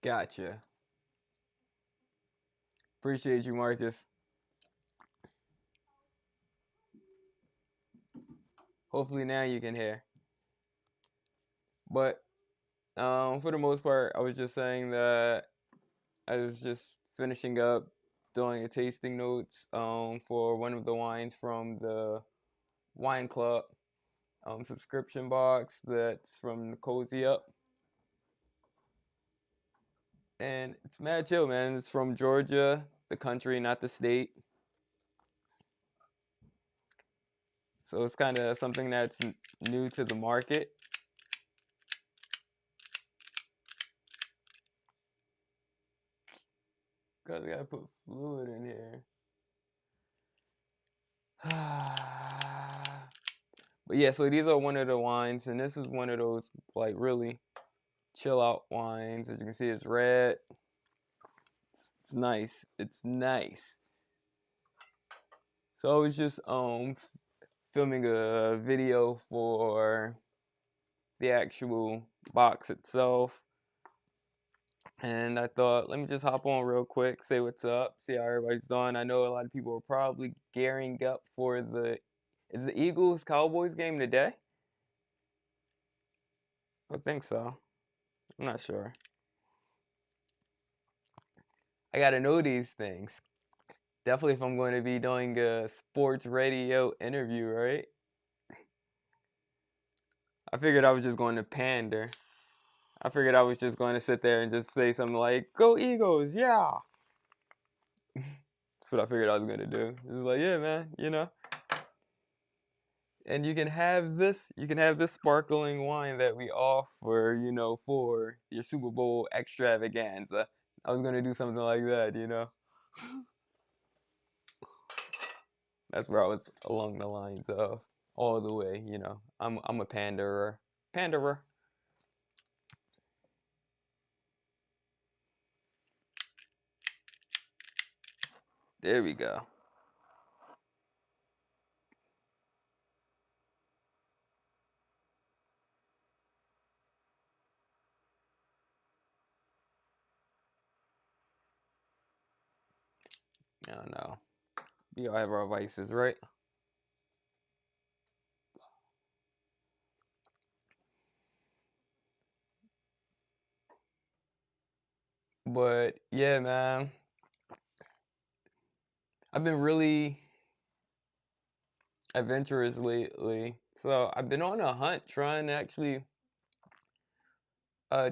Gotcha. Appreciate you, Marcus. Hopefully now you can hear. But for the most part, I was just saying that I was just finishing up doing a tasting notes for one of the wines from the wine club subscription box that's from the Cozy Up. And it's mad chill, man. It's from Georgia, the country, not the state. So it's kind of something that's new to the market. Cause I gotta put fluid in here. But yeah, so these are one of the wines, and this is one of those like really chill out wines. As you can see, it's red. It's nice. It's nice. So I was just filming a video for the actual box itself. And I thought, let me just hop on real quick, say what's up, see how everybody's doing. I know a lot of people are probably gearing up for is the Eagles Cowboys game today? I think so. I'm not sure. I gotta know these things. Definitely if I'm going to be doing a sports radio interview, right? I figured I was just going to pander. I figured I was just going to sit there and just say something like, "Go Eagles, yeah." That's what I figured I was going to do. It's like, yeah, man, you know. And you can have this sparkling wine that we offer, you know, for your Super Bowl extravaganza. I was going to do something like that, you know. That's where I was along the lines of all the way, you know. I'm a panderer. Panderer. There we go. I don't know. We all have our vices, right? But yeah, man. I've been really adventurous lately. So I've been on a hunt trying to actually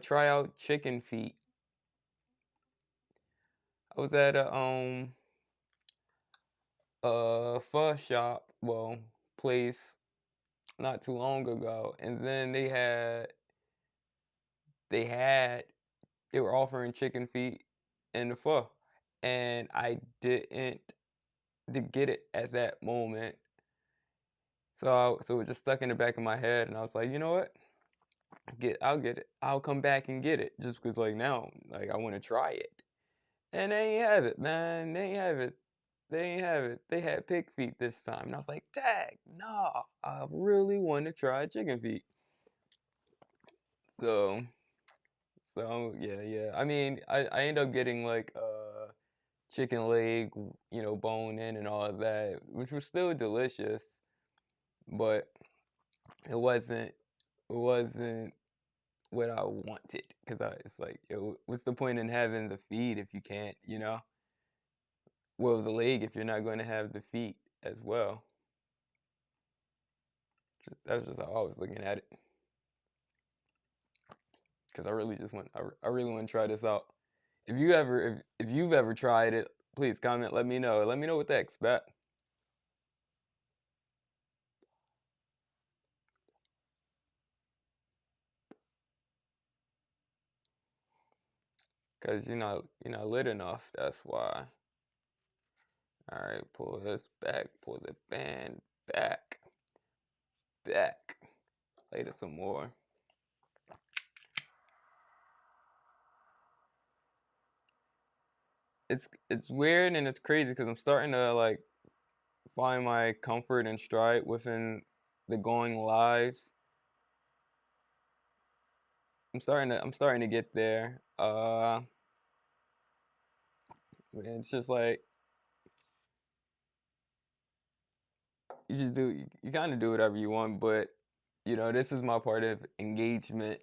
try out chicken feet. I was at a pho shop, well, place not too long ago, and then they had they were offering chicken feet in the pho, and I didn't to get it at that moment. So it was just stuck in the back of my head, and I was like, you know what? I'll get it. I'll come back and get it just because like now, like I want to try it. And they ain't have it, man. They ain't have it. They ain't have it. They had pig feet this time, and I was like, dang, nah. I really want to try chicken feet. So, so yeah, yeah. I mean, I end up getting like chicken leg, you know, bone in and all of that, which was still delicious, but it wasn't what I wanted because it's like, yo, what's the point in having the feet if you can't, you know? Well, the leg if you're not going to have the feet as well. That was just how I was looking at it because I really just want, I really want to try this out. If you've ever tried it, please comment. Let me know. Let me know what to expect. Cause you're not lit enough. That's why. All right, pull this back. Pull the band back. Back. Later some more. It's weird and it's crazy because I'm starting to like find my comfort and stride within the going lives. I'm starting to get there. It's just like you just do you kind of do whatever you want, but this is my part of engagement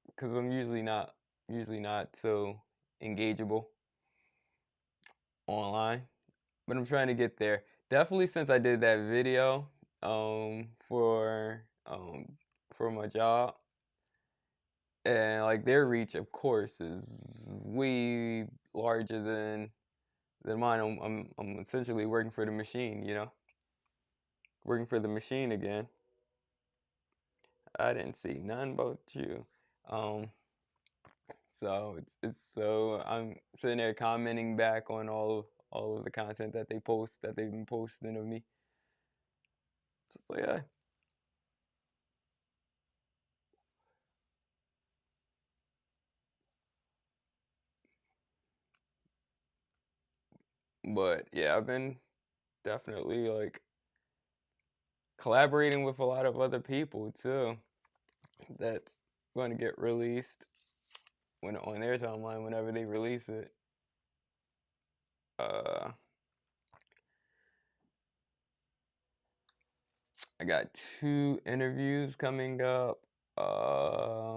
because I'm usually not so engageable online, but I'm trying to get there. Definitely since I did that video for my job, and like their reach of course is way larger than mine. I'm essentially working for the machine, working for the machine again. I didn't see none about you. Um, so I'm sitting there commenting back on all of the content that they've been posting of me. Just like, yeah. But yeah, I've been definitely like collaborating with a lot of other people too. That's going to get released when on their timeline whenever they release it. Uh, I got two interviews coming up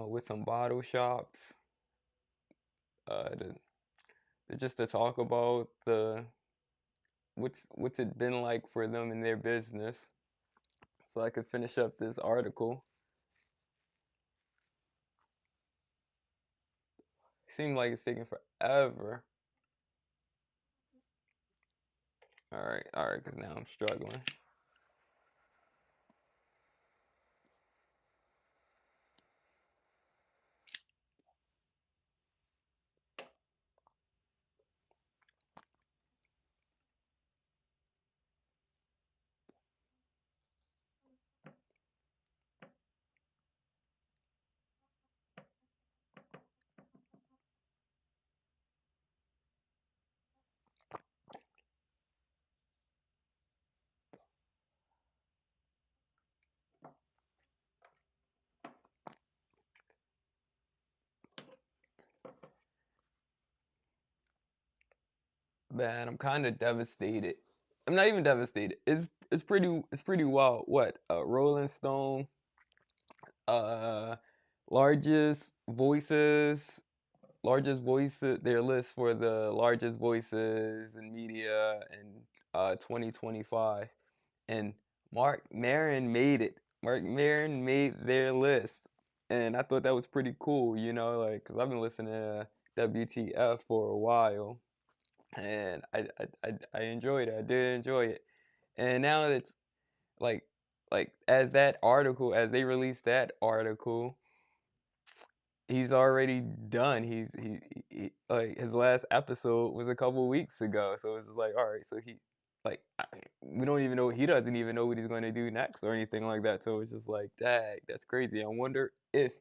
with some bottle shops. To, just to talk about what's it been like for them in their business, so I could finish up this article. Seemed like it's taking forever. All right, because now I'm struggling. Man, I'm kind of devastated. I'm not even devastated. It's pretty wild. What? Rolling Stone, uh, largest voices, their list for the largest voices in media in 2025, and Mark Maron made it. Mark Maron made their list, and I thought that was pretty cool. Like because I've been listening to WTF for a while, and I enjoyed it. I did enjoy it, and now it's like as they released that article, he's already done. Like his last episode was a couple weeks ago, so it's just like, all right, so like we don't even know, he doesn't even know what he's going to do next or anything like that. So it's just like, dang, that's crazy. I wonder if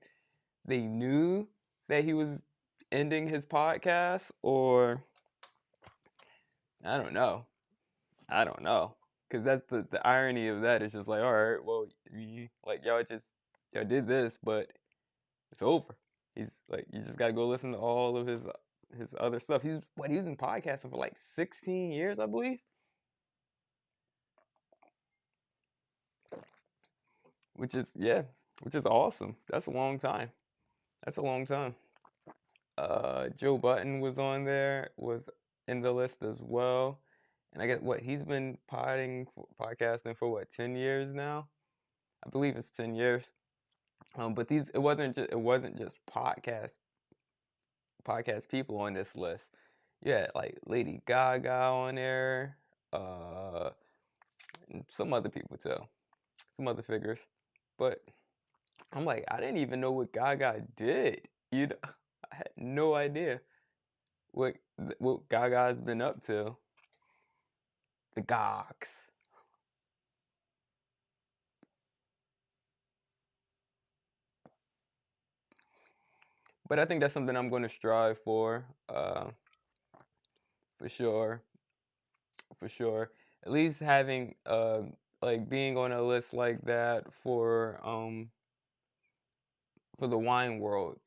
they knew that he was ending his podcast, or I don't know. I don't know, because that's the irony of that. It's just like, all right, well, like y'all did this, but it's over. He's like, you just got to go listen to all of his other stuff. He's been podcasting for like 16 years, I believe, which is yeah, which is awesome. That's a long time. That's a long time. Joe Button was on there, was in the list as well, and I guess what he's been podcasting for what 10 years now. I believe it's 10 years. But it wasn't just podcast people on this list. Yeah, like Lady Gaga on there, uh, and some other people too, some other figures. But I'm like, I didn't even know what Gaga did. I had no idea what what Gaga's been up to. The Gogs. But I think that's something I'm going to strive for sure, for sure. At least having like being on a list like that for for the wine world,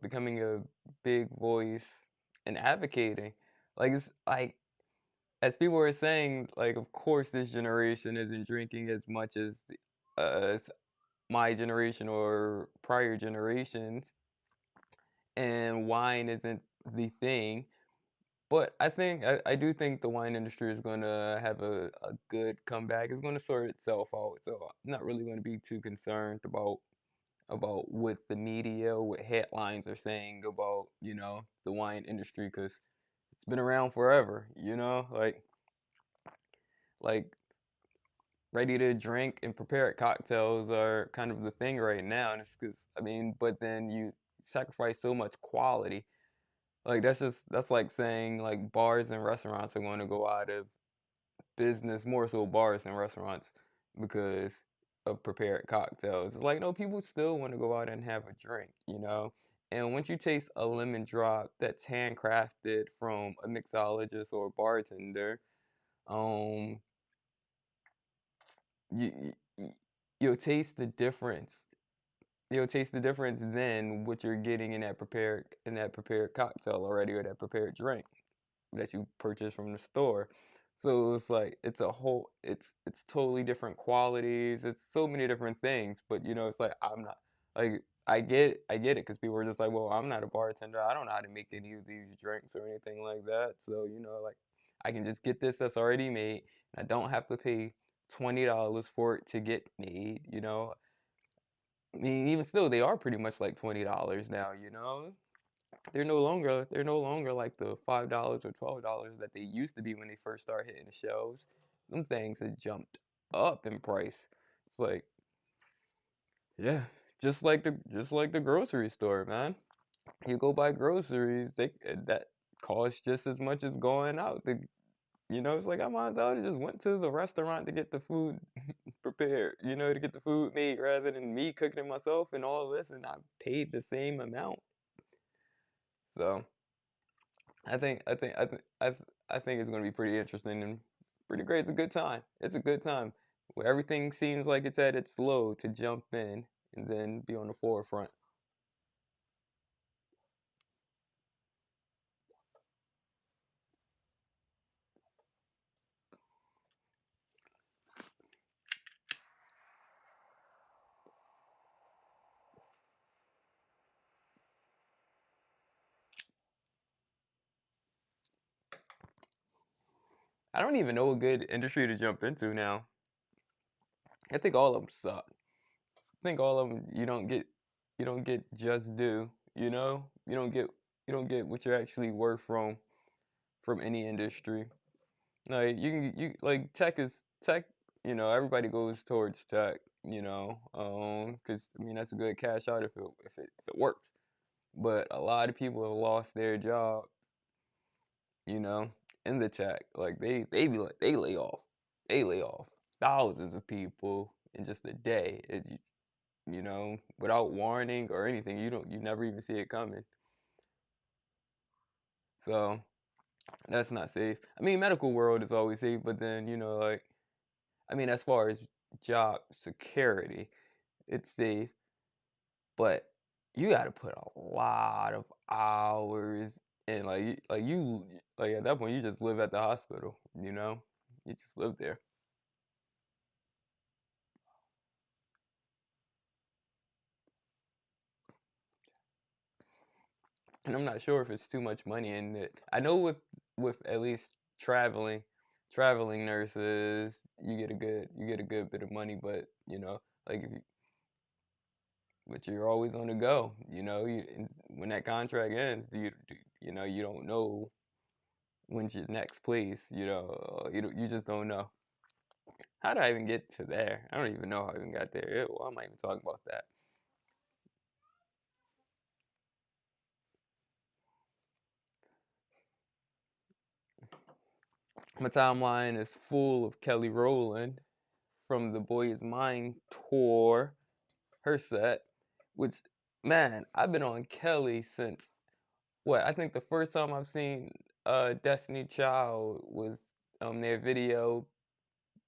becoming a big voice and advocating. Like it's like as people were saying, like of course this generation isn't drinking as much as as my generation or prior generations, and wine isn't the thing. But I do think the wine industry is gonna have a good comeback. It's gonna sort itself out. So I'm not really gonna be too concerned about what the media, what headlines are saying about, the wine industry, because it's been around forever, like ready to drink and prepared cocktails are kind of the thing right now. And it's because, I mean, but then you sacrifice so much quality. Like that's like saying like bars and restaurants are going to go out of business, more so bars and restaurants, because of prepared cocktails. It's like, no, people still want to go out and have a drink. And once you taste a lemon drop that's handcrafted from a mixologist or a bartender, um, you, you you'll taste the difference. You'll taste the difference than what you're getting in that prepared cocktail already, or that prepared drink that you purchase from the store. So it's like it's totally different qualities. It's so many different things, but it's like I'm not like I get it because people are just like, well, I'm not a bartender. I don't know how to make any of these drinks or anything like that. So like I can just get this that's already made. And I don't have to pay $20 for it to get made. I mean, even still, they are pretty much like $20 now. They're no longer like the $5 or $12 that they used to be when they first started hitting the shelves. Them things have jumped up in price. It's like, yeah, just like the grocery store, man. You go buy groceries, that costs just as much as going out. It's like I might as well just went to the restaurant to get the food prepared, to get the food made rather than me cooking it myself and all this, and I paid the same amount. So. I think it's gonna be pretty interesting and pretty great. It's a good time. It's a good time where everything seems like it's at its low to jump in and then be on the forefront. I don't even know a good industry to jump into now. I think all of them suck. I think all of them you don't get just due. You don't get what you're actually worth from any industry. Like you like tech. Everybody goes towards tech. Because I mean that's a good cash out if it works. But a lot of people have lost their jobs. You know, in the tech. Like they be like they lay off thousands of people in just a day. Without warning or anything. You never even see it coming. So that's not safe. I mean, medical world is always safe, but then like I mean, as far as job security, it's safe, but you got to put a lot of hours in. Like at that point, you just live at the hospital. You just live there. And I'm not sure if it's too much money in it. I know with at least traveling, traveling nurses, you get a good bit of money, but like if you, but you're always on the go. And when that contract ends, you don't know when's your next place. You just don't know. How did I even get to there? I don't even know how I even got there. Why am I even talking about that? My timeline is full of Kelly Rowland from the Boy Is Mine tour, her set, which, man, I've been on Kelly since what? I think the first time I've seen Destiny Child was their video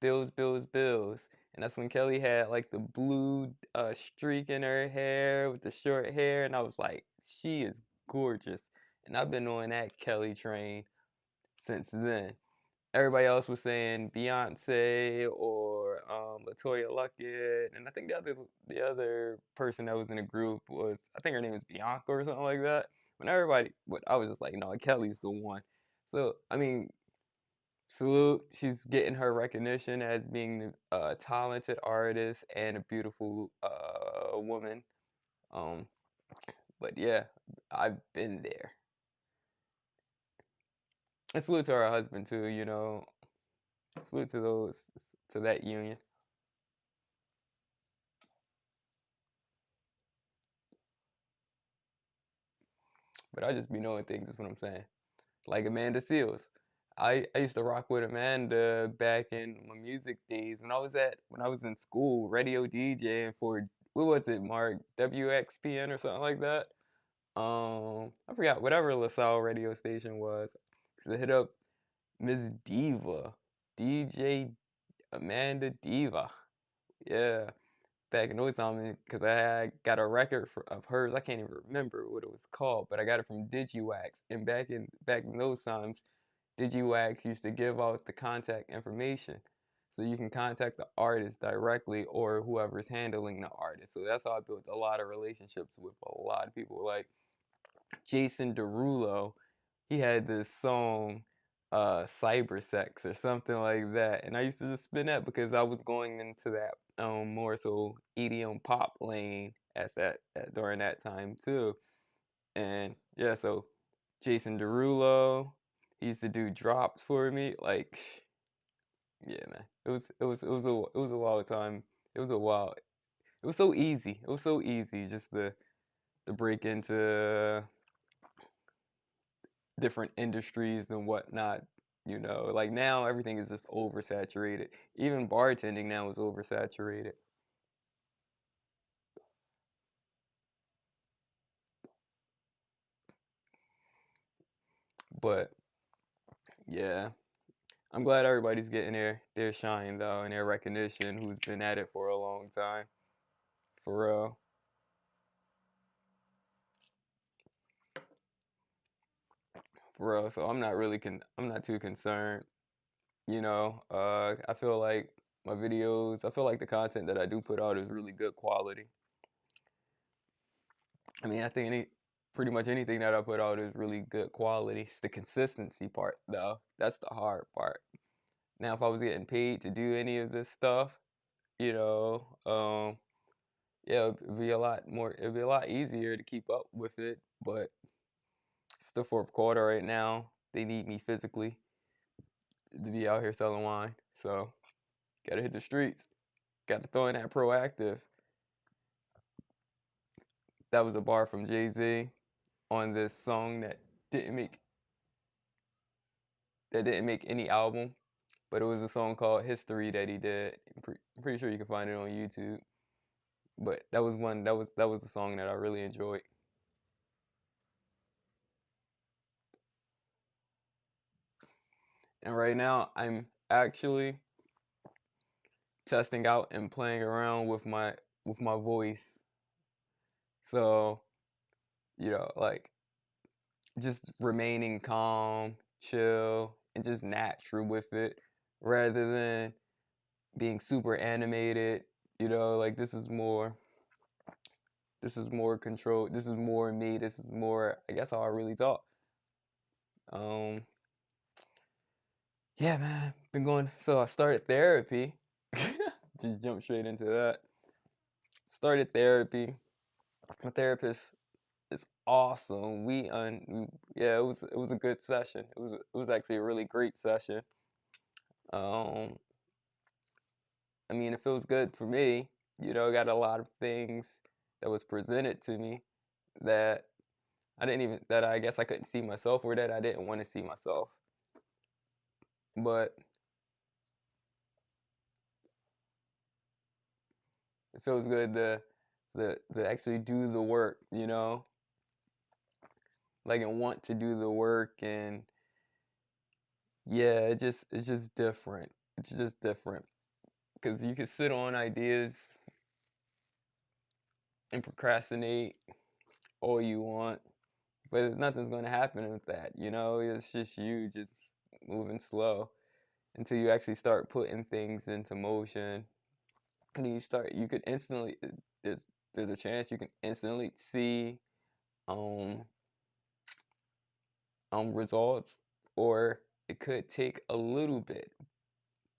Bills, Bills, Bills. and that's when Kelly had like the blue streak in her hair with the short hair, and I was like, she is gorgeous. And I've been on that Kelly train since then. Everybody else was saying Beyonce or Latoya Luckett, and I think the other person that was in the group was, I think her name was Bianca or something like that. When everybody, but I was just like, no, Kelly's the one. So I mean, salute. She's getting her recognition as being a talented artist and a beautiful woman. Um, but yeah, I've been there. And salute to her husband too. Salute to that union. But I just be knowing things. That's what I'm saying. Like Amanda Seals. I used to rock with Amanda back in my music days when I was in school, radio DJing for, what was it, Mark, WXPN or something like that. I forgot whatever LaSalle radio station was. Cause I hit up Miss Diva, DJ Amanda Diva. Yeah, back in those times, because I had got a record of hers. I can't even remember what it was called, but I got it from DigiWax. And back in those times, DigiWax used to give out the contact information, so you can contact the artist directly or whoever's handling the artist. So that's how I built a lot of relationships with a lot of people, like Jason Derulo. He had this song, Cyber Sex or something like that, and I used to just spin that because I was going into that more so EDM pop lane during that time too. And yeah, so Jason Derulo, he used to do drops for me. Like, yeah, man, it was a wild time. It was a wild. It was so easy. It was so easy just to break into different industries and whatnot. Like now everything is just oversaturated. Even bartending now is oversaturated. But yeah, I'm glad everybody's getting their shine though and their recognition who's been at it for a long time. For real. For real. So I'm not too concerned. I feel like I feel like the content that I do put out is really good quality. I mean, I think pretty much anything that I put out is really good quality. It's the consistency part, though. That's the hard part. Now, if I was getting paid to do any of this stuff, you know, yeah, it'd be a lot easier to keep up with it. But it's the fourth quarter right now. They need me physically to be out here selling wine. So, gotta hit the streets. Gotta throw in that proactive. That was a bar from Jay-Z on this song didn't make that didn't make any album, but it was a song called History that he did. I'm pretty sure you can find it on YouTube. But that was a song that I really enjoyed. And right now I'm actually testing out and playing around with my voice. So, like just remaining calm, chill, and just natural with it rather than being super animated. Like this is more controlled. This is more me. This is more, I guess, how I really talk. Um, yeah, man, been going. So I started therapy. Just jump straight into that. Started therapy. My therapist is awesome. Yeah, it was a good session. It was actually a really great session. Um, I mean, it feels good for me. Got a lot of things that was presented to me that that I guess I couldn't see myself, or that I didn't want to see myself. But it feels good to actually do the work, like, and want to do the work. And yeah, it's just different. It's just different. because you can sit on ideas and procrastinate all you want, but nothing's going to happen with that. It's just you just moving slow until you actually start putting things into motion. And then you could instantly, there's, there's a chance you can instantly see um, results, or it could take a little bit,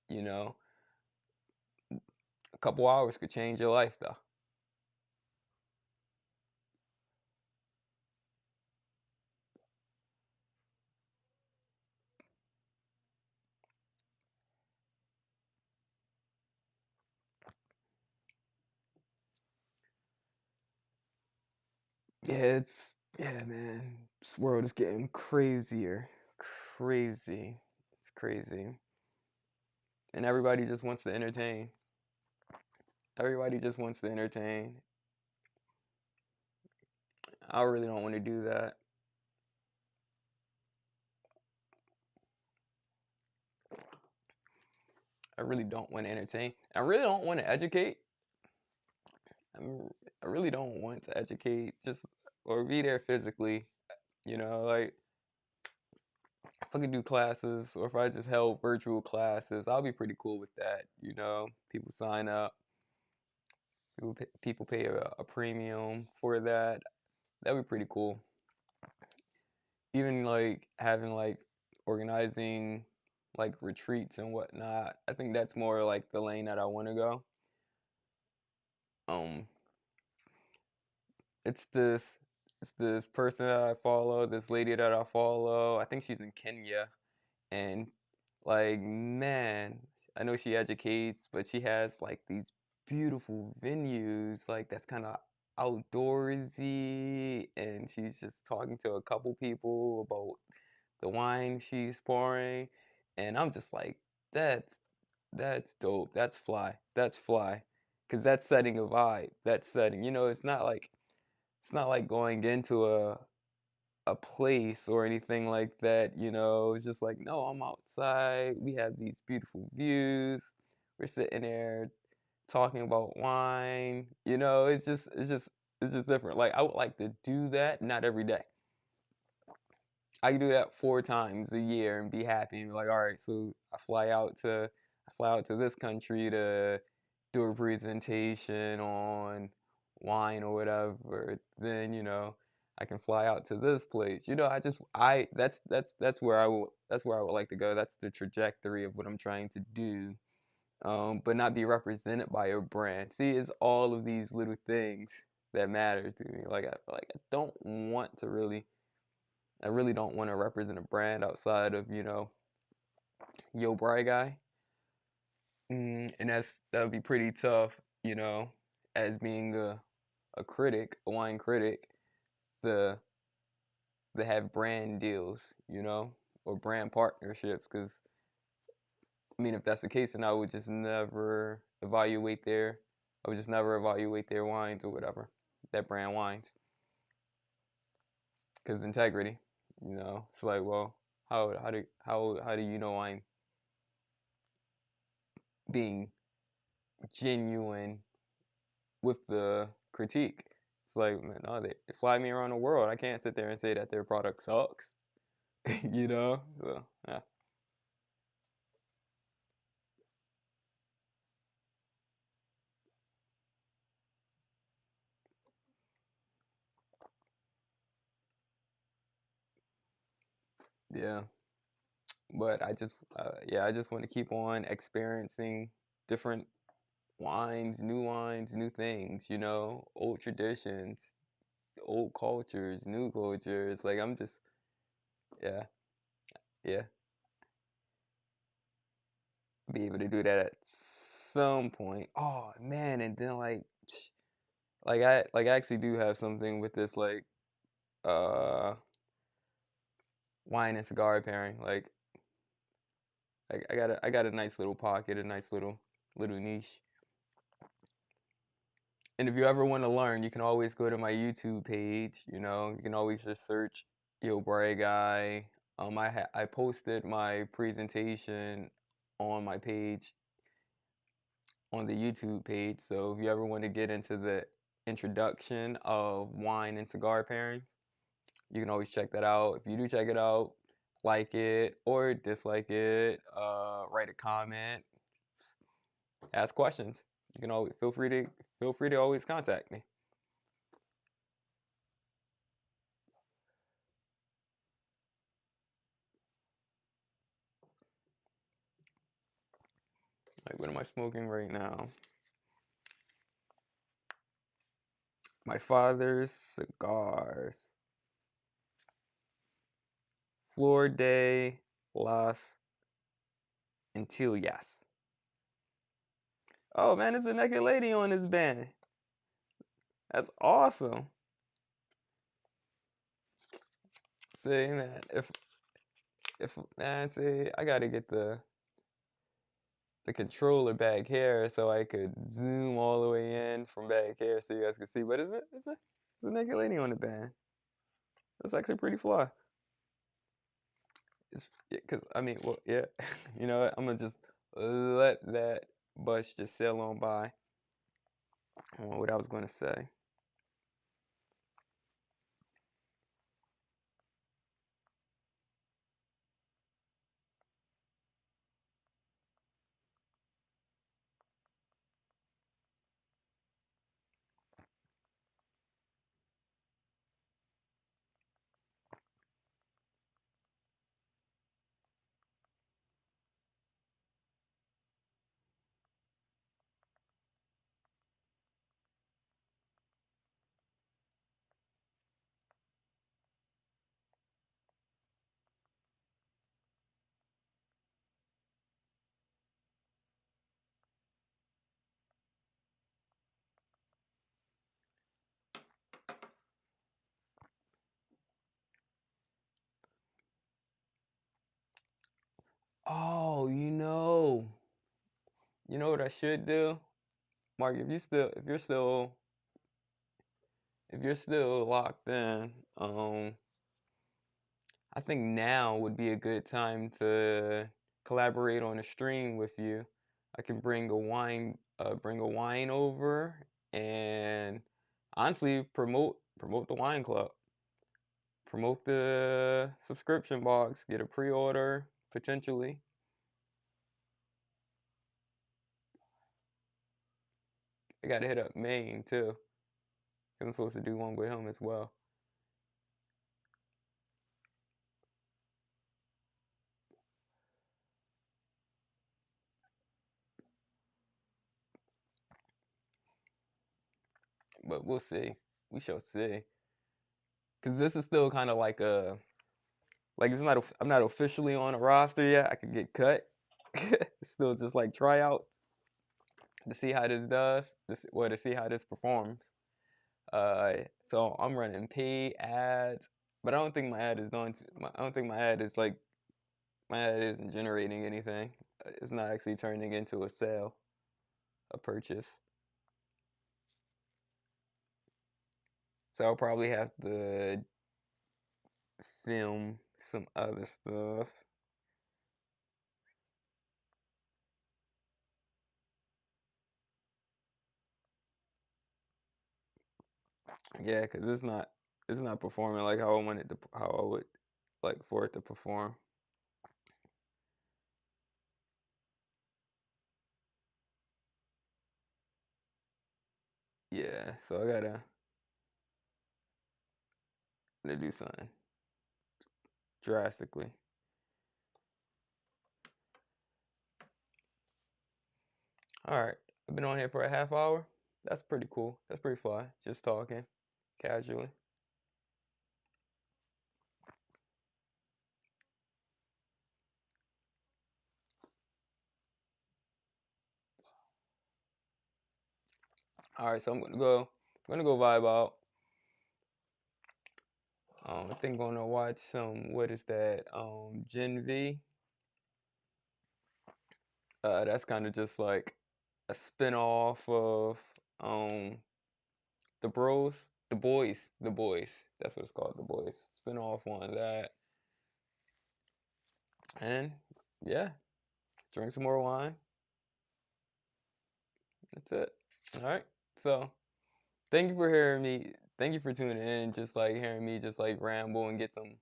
you know. A couple hours could change your life, though. Yeah, man. This world is getting crazier. Crazy. It's crazy. And everybody just wants to entertain. Everybody just wants to entertain. I really don't want to do that. I really don't want to entertain. I really don't want to educate. I'm, I really don't want to educate just or be there physically. Like if I could do classes or if I just held virtual classes, I'll be pretty cool with that. People sign up, people pay a premium for that. That'd be pretty cool. Even like having like organizing like retreats and whatnot. I think that's more like the lane that I want to go. Um, it's this it's this person that I follow, this lady that I follow. I think she's in Kenya, and like man, I know she educates, but she has like these beautiful venues, like that's kind of outdoorsy, and she's just talking to a couple people about the wine she's pouring, and I'm just like, that's that's dope. That's fly. That's fly. Cause that's setting a vibe. That's setting. It's not like going into a place or anything like that. It's just like, no, I'm outside. We have these beautiful views. We're sitting there talking about wine. It's just different. Like I would like to do that, not every day. I can do that 4 times a year and be happy and be like, all right, so I fly out to this country to do a presentation on wine or whatever. Then, I can fly out to this place. That's where I would like to go. That's the trajectory of what I'm trying to do. But not be represented by a brand. See, it's all of these little things that matter to me. Like I feel like I really don't want to represent a brand outside of, Yo Bry Guy. And that would be pretty tough, as being a critic, a wine critic, to to have brand deals, or brand partnerships. Because I mean, if that's the case, then I would just never evaluate their wines or whatever, that brand wines, because integrity, it's like, well, how do you know I'm being genuine with the critique? It's like, man, no, they fly me around the world. I can't sit there and say that their product sucks, So yeah, yeah. But I just want to keep on experiencing different wines, new things. Old traditions, old cultures, new cultures. Like I'm just, yeah, yeah, be able to do that at some point. Oh man, and then like I actually do have something with this like uh wine and cigar pairing. Like I got a nice little pocket, a nice little niche. And if you ever want to learn, you can always go to my YouTube page. You can always just search Yo Bray Guy. I posted my presentation on my page on the YouTube page. So if you ever want to get into the introduction of wine and cigar pairing, you can always check that out. If you do check it out, like it or dislike it, write a comment, ask questions. You can always feel free to always contact me. Like, what am I smoking right now? My father's cigars. Flor de las Antillas. Oh man, there's a naked lady on this band. That's awesome. See man, if man, see, I gotta get the controller back here so I could zoom all the way in from back here so you guys can see. But it's a naked lady on the band. That's actually pretty fly. It's because I mean, well, yeah, you know what? I'm gonna just let that bus just sail on by. I don't know what I was gonna say. Oh, you know what I should do, Mark? If you're still locked in, I think now would be a good time to collaborate on a stream with you. I can bring a wine over, and honestly promote the wine club, promote the subscription box, get a pre-order potentially. I gotta hit up Maine too. I'm supposed to do one with him as well. But we'll see. We shall see. Cause this is still kind of like it's not I'm not officially on a roster yet. I could get cut. It's still just like tryouts to see how this does. To see how this performs. Uh, so I'm running paid ads, but I don't think my ad is going to. I don't think my ad is like my ad isn't generating anything. It's not actually turning into a sale, a purchase. So I'll probably have to film some other stuff. Yeah, cause it's not performing like how I want it to how I would like for it to perform. Yeah, so I gotta do something drastically. All right, I've been on here for a half hour. That's pretty cool. That's pretty fly. Just talking casually. All right, so I'm gonna go vibe out. I think I'm gonna watch some. What is that? Gen V. That's kind of just like a spin-off of um the Bros, the Boys. That's what it's called, the Boys. Spin-off one of that, and yeah, drink some more wine. That's it. All right. So thank you for hearing me. Thank you for tuning in, just like hearing me just like ramble and get some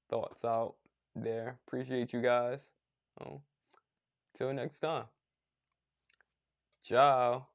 thoughts out there. Appreciate you guys. Oh, till next time. Ciao.